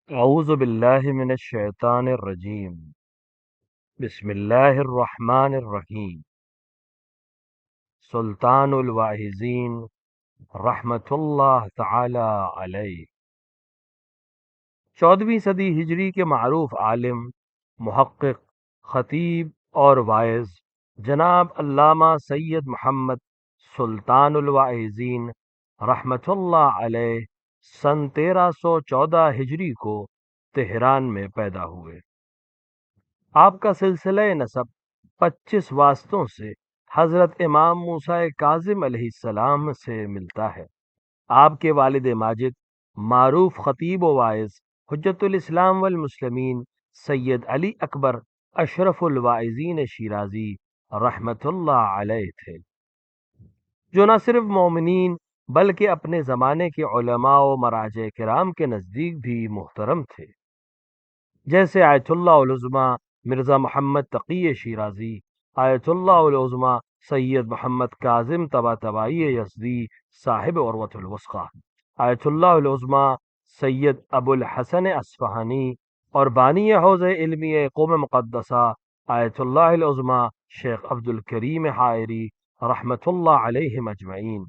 اعوذ باللہ من الشیطان الرجیم، بسم اللہ الرحمن الرحیم۔ سلطان الواعظین رحمت اللہ تعالی علیہ 14ویں صدی ہجری کے معروف عالم، محقق، خطیب اور واعظ جناب علامہ سید محمد سلطان الواعظین رحمت اللہ علیہ سن 1314 ہجری کو تہران میں پیدا ہوئے۔ آپ کا سلسلہ نسب 25 واسطوں سے حضرت امام موسیٰ کاظم علیہ السلام سے ملتا ہے۔ آپ کے والد ماجد معروف خطیب و واعظ حجت الاسلام والمسلمین سید علی اکبر اشرف الواعظین شیرازی رحمت اللہ علیہ تھے، جو نہ صرف مومنین بلکہ اپنے زمانے کے علماء و مراجع کرام کے نزدیک بھی محترم تھے، جیسے آیت اللہ العظمہ مرزا محمد تقی شیرازی، آیت اللہ العظمہ سید محمد کاظم طباطبائی یزدی صاحب عروۃ الوثقی، آیت اللہ العظمہ سید ابو الحسن اصفہانی اور بانی حوض علمی قوم مقدسہ آیت اللہ العظمہ شیخ عبد الکریم حائری رحمت اللہ علیہم اجمعین۔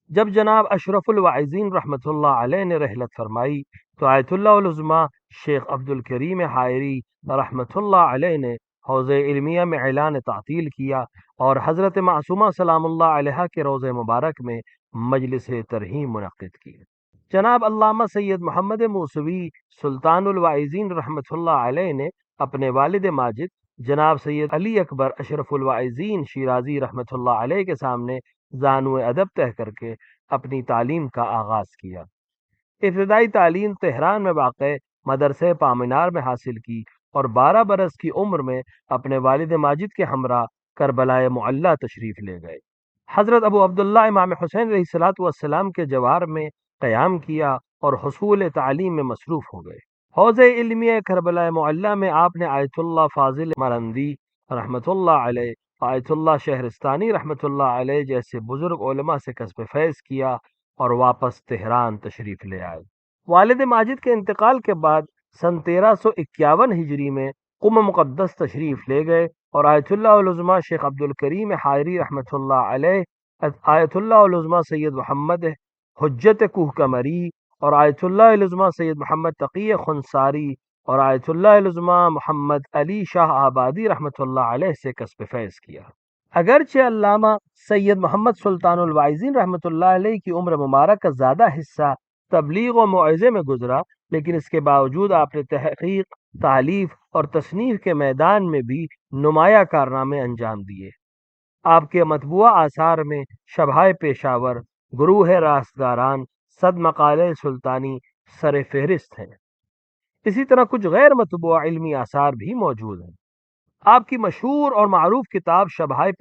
جب جناب اشرف الواعظین رحمت اللہ علیہ نے رحلت فرمائی تو آیت اللہ العظمہ شیخ عبد الکریم حائری رحمت اللہ علیہ نے حوض علمیہ میں اعلان تعطیل کیا اور حضرت معصومہ سلام اللہ علیہ کے روضہ مبارک میں مجلس ترحیم منعقد کی۔ جناب علامہ سید محمد موسوی سلطان الواعظین رحمت اللہ علیہ نے اپنے والد ماجد جناب سید علی اکبر اشرف الواعظین شیرازی رحمت اللہ علیہ کے سامنے زانو ادب طے کر کے اپنی تعلیم کا آغاز کیا۔ ابتدائی تعلیم تہران میں واقع مدرسہ پامنار میں حاصل کی اور 12 برس کی عمر میں اپنے والد ماجد کے ہمراہ کربلا معلی تشریف لے گئے۔ حضرت ابو عبداللہ امام حسین علیہ الصلوۃ والسلام کے جوار میں قیام کیا اور حصول تعلیم میں مصروف ہو گئے۔ حوض علمیہ کربلا معلی میں آپ نے آیت اللہ فاضل مرندی رحمت اللہ علیہ، آیت اللہ شہرستانی رحمت اللہ علیہ جیسے بزرگ علماء سے کسب فیض کیا اور واپس تہران تشریف لے آئے۔ والد ماجد کے انتقال کے بعد سن 1351 ہجری میں قم مقدس تشریف لے گئے اور آیت اللہ العظمہ شیخ عبد الکریم حائری رحمت اللہ علیہ، آیت اللہ العظمہ سید محمد حجت کوہ کمری اور آیت اللہ العظمہ سید محمد تقی خنساری اور آیت اللہ العظمہ محمد علی شاہ آبادی رحمت اللہ علیہ سے کسب فیض کیا۔ اگرچہ علامہ سید محمد سلطان الواعظین رحمت اللہ علیہ کی عمر مبارک کا زیادہ حصہ تبلیغ و موعظے میں گزرا، لیکن اس کے باوجود آپ نے تحقیق، تالیف اور تصنیف کے میدان میں بھی نمایاں کارنامے انجام دیے۔ آپ کے مطبوعہ آثار میں شبہائے پیشاور، گروہ راستگاران، صد مقالے سلطانی سر فہرست ہیں۔ اسی طرح کچھ غیر مطبوعہ علمی آثار بھی موجود ہیں۔ آپ کی مشہور اور معروف کتاب شبہائے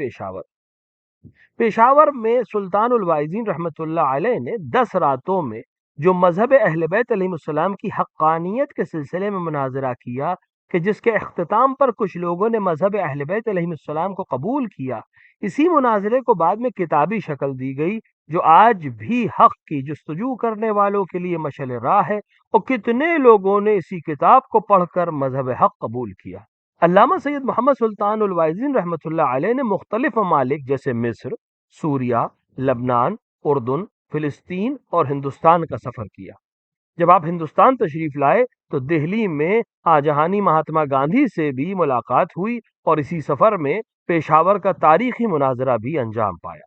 پشاور میں سلطان الواعظین رحمت اللہ علیہ نے 10 راتوں میں جو مذہب اہل بیت علیہ السلام کی حقانیت کے سلسلے میں مناظرہ کیا، کہ جس کے اختتام پر کچھ لوگوں نے مذہب اہل بیت علیہ السلام کو قبول کیا، اسی مناظرے کو بعد میں کتابی شکل دی گئی، جو آج بھی حق کی جستجو کرنے والوں کے لیے مشعل راہ ہے، اور کتنے لوگوں نے اسی کتاب کو پڑھ کر مذہب حق قبول کیا۔ علامہ سید محمد سلطان الواعظین رحمت اللہ علیہ نے مختلف ممالک جیسے مصر، سوریہ، لبنان، اردن، فلسطین اور ہندوستان کا سفر کیا۔ جب آپ ہندوستان تشریف لائے تو دہلی میں آجہانی مہاتما گاندھی سے بھی ملاقات ہوئی اور اسی سفر میں پشاور کا تاریخی مناظرہ بھی انجام پایا۔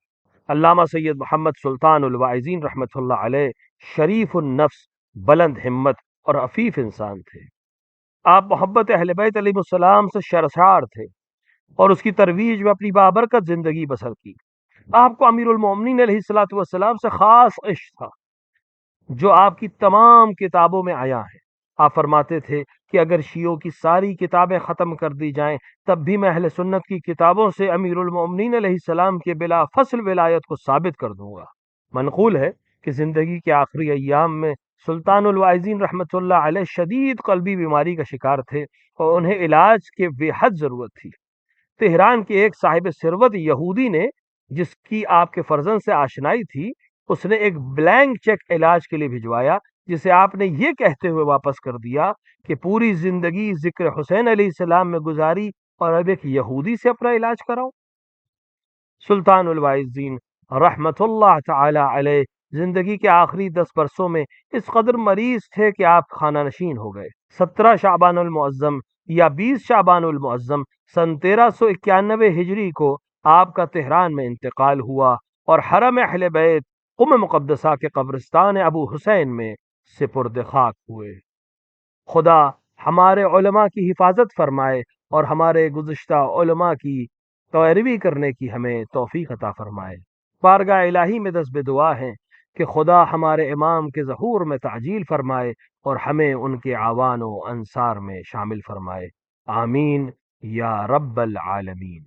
علامہ سید محمد سلطان الواعظین رحمت اللہ علیہ شریف النفس، بلند ہمت اور عفیف انسان تھے۔ آپ محبت اہل بیت علیہ السلام سے شرشار تھے اور اس کی ترویج میں اپنی بابرکت زندگی بسر کی۔ آپ کو امیر المومنین علیہ الصلوۃ والسلام سے خاص عشق تھا، جو آپ کی تمام کتابوں میں آیا ہے۔ آپ فرماتے تھے کہ اگر شیعوں کی ساری کتابیں ختم کر دی جائیں تب بھی میں اہل سنت کی کتابوں سے امیر المومنین علیہ السلام کے بلا فصل ولایت کو ثابت کر دوں گا۔ منقول ہے کہ زندگی کے آخری ایام میں سلطان الواعظین رحمت اللہ علیہ شدید قلبی بیماری کا شکار تھے اور انہیں علاج کے بے حد ضرورت تھی۔ تہران کے ایک صاحب ثروت یہودی نے، جس کی آپ کے فرزند سے آشنائی تھی، اس نے ایک بلینک چیک علاج کے لیے بھجوایا، جسے آپ نے یہ کہتے ہوئے واپس کر دیا کہ پوری زندگی ذکر حسین علیہ السلام میں گزاری اور اب ایک یہودی سے اپنا علاج کراؤ؟ سلطان الواعظین رحمت اللہ تعالی علیہ زندگی کے آخری 10 برسوں میں اس قدر مریض تھے کہ آپ خانہ نشین ہو گئے۔ 17 شعبان المعظم یا 20 شعبان المعظم سن 1391 ہجری کو آپ کا تہران میں انتقال ہوا اور حرم اہل بیت مقدسہ کے قبرستان ابو حسین میں سپرد خاک ہوئے۔ خدا ہمارے علماء کی حفاظت فرمائے اور ہمارے گزشتہ علماء کی پیروی کرنے کی ہمیں توفیق عطا فرمائے۔ بارگاہ الہی میں دست دعا ہیں کہ خدا ہمارے امام کے ظہور میں تعجیل فرمائے اور ہمیں ان کے اعوان و انصار میں شامل فرمائے۔ آمین یا رب العالمین۔